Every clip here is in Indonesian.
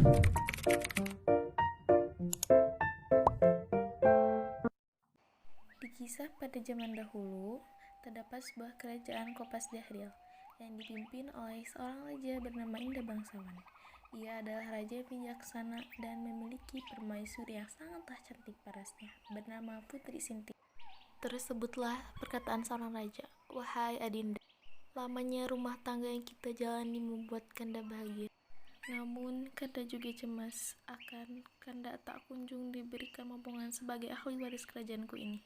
Di kisah pada zaman dahulu, terdapat sebuah kerajaan Kopas Dahril yang dipimpin oleh seorang raja bernama Indah Bangsawan. Ia adalah raja bijaksana dan memiliki permaisuri yang sangatlah cantik parasnya, bernama Putri Sinti. Tersebutlah perkataan seorang raja, "Wahai Adinda, lamanya rumah tangga yang kita jalani membuat Kanda bahagia. Namun, Kanda juga cemas akan Kanda tak kunjung diberikan momongan sebagai ahli waris kerajaanku ini.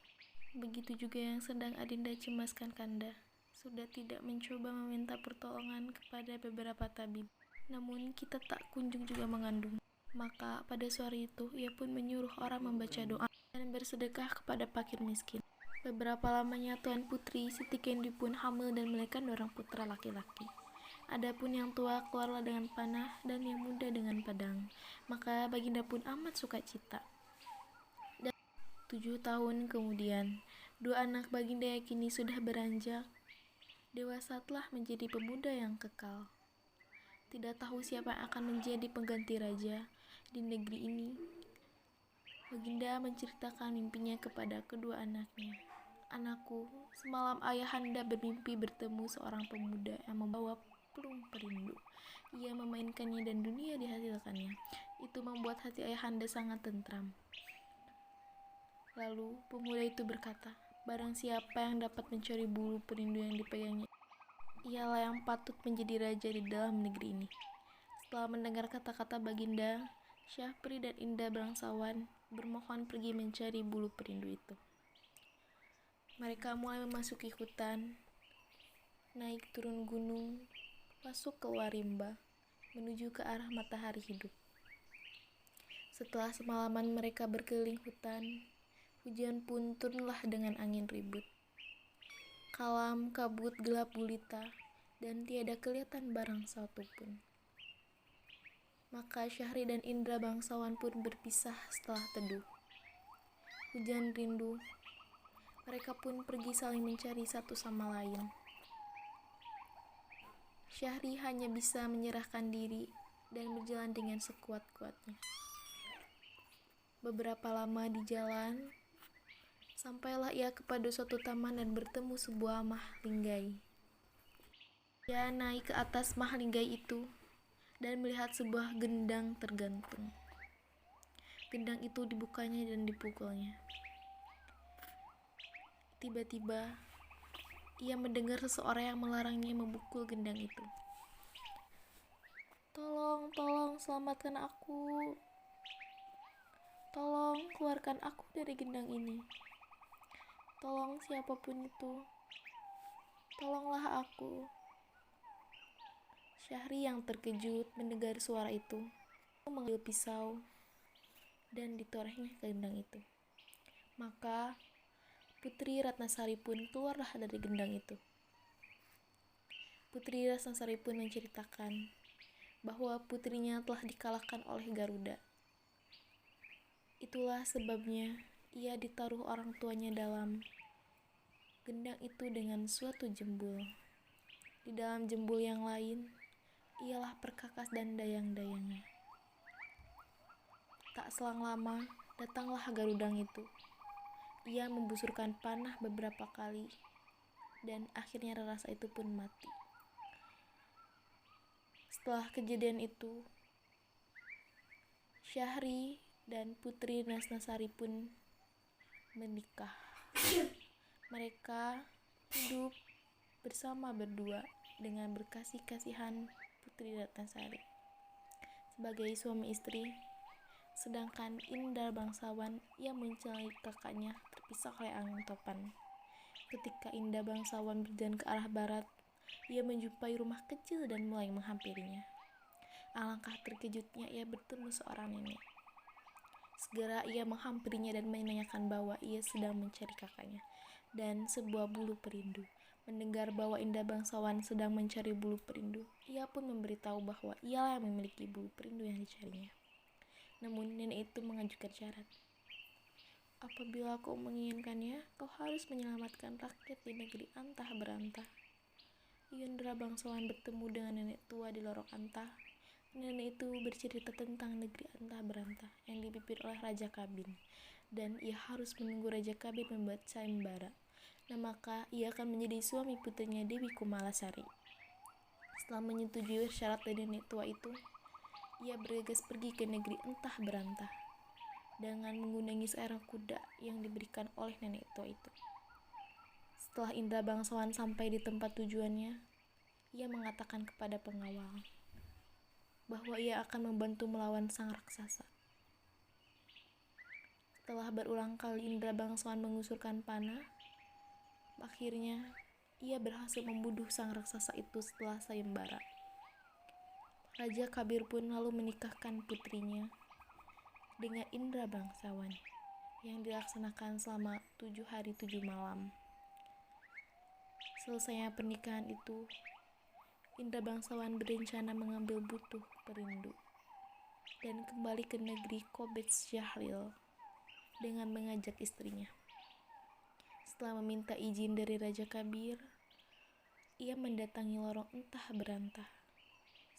Begitu juga yang sedang Adinda cemaskan Kanda. Sudah tidak mencoba meminta pertolongan kepada beberapa tabib. Namun kita tak kunjung juga mengandung. Maka pada sore itu ia pun menyuruh orang membaca doa dan bersedekah kepada fakir miskin. Beberapa lamanya Tuan Putri Siti Kendi pun hamil dan melahirkan seorang putra laki-laki. Adapun yang tua keluarlah dengan panah dan yang muda dengan pedang. Maka Baginda pun amat sukacita. 7 tahun kemudian, dua anak Baginda yang kini sudah beranjak dewasa telah menjadi pemuda yang kekal. Tidak tahu siapa yang akan menjadi pengganti raja di negeri ini. Baginda menceritakan mimpinya kepada kedua anaknya. "Anakku, semalam ayahanda bermimpi bertemu seorang pemuda yang membawa pelung perindu. Ia memainkannya dan dunia dihasilkannya. Itu membuat hati ayahanda sangat tentram." Lalu pemuda itu berkata, "Barang siapa yang dapat mencuri bulu perindu yang dipegangnya, ialah yang patut menjadi raja di dalam negeri ini." Setelah mendengar kata-kata Baginda, Syahpri dan Indah Bangsawan bermohon pergi mencari bulu perindu itu. Mereka mulai memasuki hutan, naik turun gunung, masuk keluar rimba, menuju ke arah matahari hidup. Setelah semalaman mereka berkeliling hutan, hujan pun turunlah dengan angin ribut. Kalam, kabut, gelap gulita, dan tiada kelihatan barang satu pun. Maka Syahri dan Indra Bangsawan pun berpisah setelah teduh. Hujan rindu, mereka pun pergi saling mencari satu sama lain. Syahri hanya bisa menyerahkan diri dan berjalan dengan sekuat-kuatnya. Beberapa lama di jalan, sampailah ia kepada suatu taman dan bertemu sebuah mahlinggai. Ia naik ke atas mahlinggai itu dan melihat sebuah gendang tergantung. Gendang itu dibukanya dan dipukulnya. Tiba-tiba, ia mendengar seseorang yang melarangnya memukul gendang itu. "Tolong, tolong, selamatkan aku. Tolong, keluarkan aku dari gendang ini. Tolong siapapun itu. Tolonglah aku." Syahri yang terkejut mendengar suara itu, mengambil pisau dan ditorehnya ke gendang itu. Maka Putri Ratnasari pun keluarlah dari gendang itu. Putri Ratnasari pun menceritakan bahwa putrinya telah dikalahkan oleh Garuda. Itulah sebabnya ia ditaruh orang tuanya dalam gendang itu dengan suatu jembul. Di dalam jembul yang lain, ialah perkakas dan dayang-dayangnya. Tak selang lama, datanglah Garudang itu. Ia membusurkan panah beberapa kali, dan akhirnya raksasa itu pun mati. Setelah kejadian itu, Syahri dan Putri Ratnasari pun menikah. Mereka hidup bersama berdua dengan berkasih-kasihan Putri Ratnasari sebagai suami istri, sedangkan Indra Bangsawan ia mencari kakaknya terpisah oleh angin topan. Ketika Indah Bangsawan berjalan ke arah barat, ia menjumpai rumah kecil dan mulai menghampirinya. Alangkah terkejutnya ia bertemu seorang nenek. Segera ia menghampirinya dan menanyakan bahwa ia sedang mencari kakaknya dan sebuah bulu perindu. Mendengar bahwa Indah Bangsawan sedang mencari bulu perindu, ia pun memberitahu bahwa ialah yang memiliki bulu perindu yang dicarinya. Namun nenek itu mengajukan syarat. "Apabila kau menginginkannya, kau harus menyelamatkan rakyat di negeri antah berantah." Indra Bangsawan bertemu dengan nenek tua di lorong antah Nenek itu bercerita tentang negeri antah berantah yang dipimpin oleh Raja Kabin, dan ia harus menunggu Raja Kabin membuat sayembara. Nah, maka ia akan menjadi suami putrinya Dewi Kumalasari. Setelah menyetujui syarat dari nenek tua itu, ia bergegas pergi ke negeri entah berantah dengan menggunakan seorang kuda yang diberikan oleh nenek tua itu. Setelah Indra Bangsawan sampai di tempat tujuannya, ia mengatakan kepada pengawal bahwa ia akan membantu melawan sang raksasa. Setelah berulang kali Indra Bangsawan mengusurkan panah, akhirnya ia berhasil membunuh sang raksasa itu setelah sayembara. Raja Kabir pun lalu menikahkan putrinya dengan Indra Bangsawan yang dilaksanakan selama 7 hari 7 malam. Selesainya pernikahan itu, Indra Bangsawan berencana mengambil butuh perindu dan kembali ke negeri Kobet Syahril dengan mengajak istrinya. Setelah meminta izin dari Raja Kabir, ia mendatangi lorong entah berantah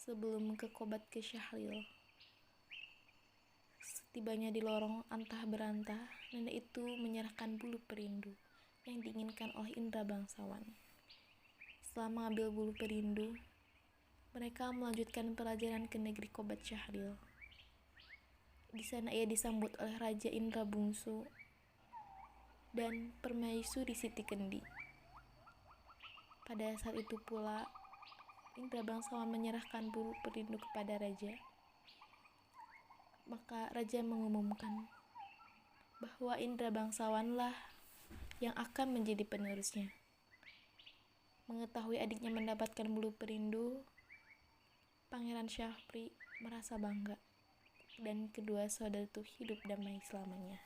sebelum ke Kobat ke Syahril. Setibanya di lorong entah berantah, nenek itu menyerahkan bulu perindu yang diinginkan oleh Indra Bangsawan. Setelah mengambil bulu perindu, mereka melanjutkan perjalanan ke negeri Kobat Syahril. Di sana ia disambut oleh Raja Indra Bungsu dan Permaisuri Siti Kendi. Pada saat itu pula, Indra Bangsawan menyerahkan bulu perindu kepada Raja. Maka Raja mengumumkan bahwa Indra Bangsawanlah yang akan menjadi penerusnya. Mengetahui adiknya mendapatkan bulu perindu, Pangeran Syahpri merasa bangga, dan kedua saudara itu hidup damai selamanya.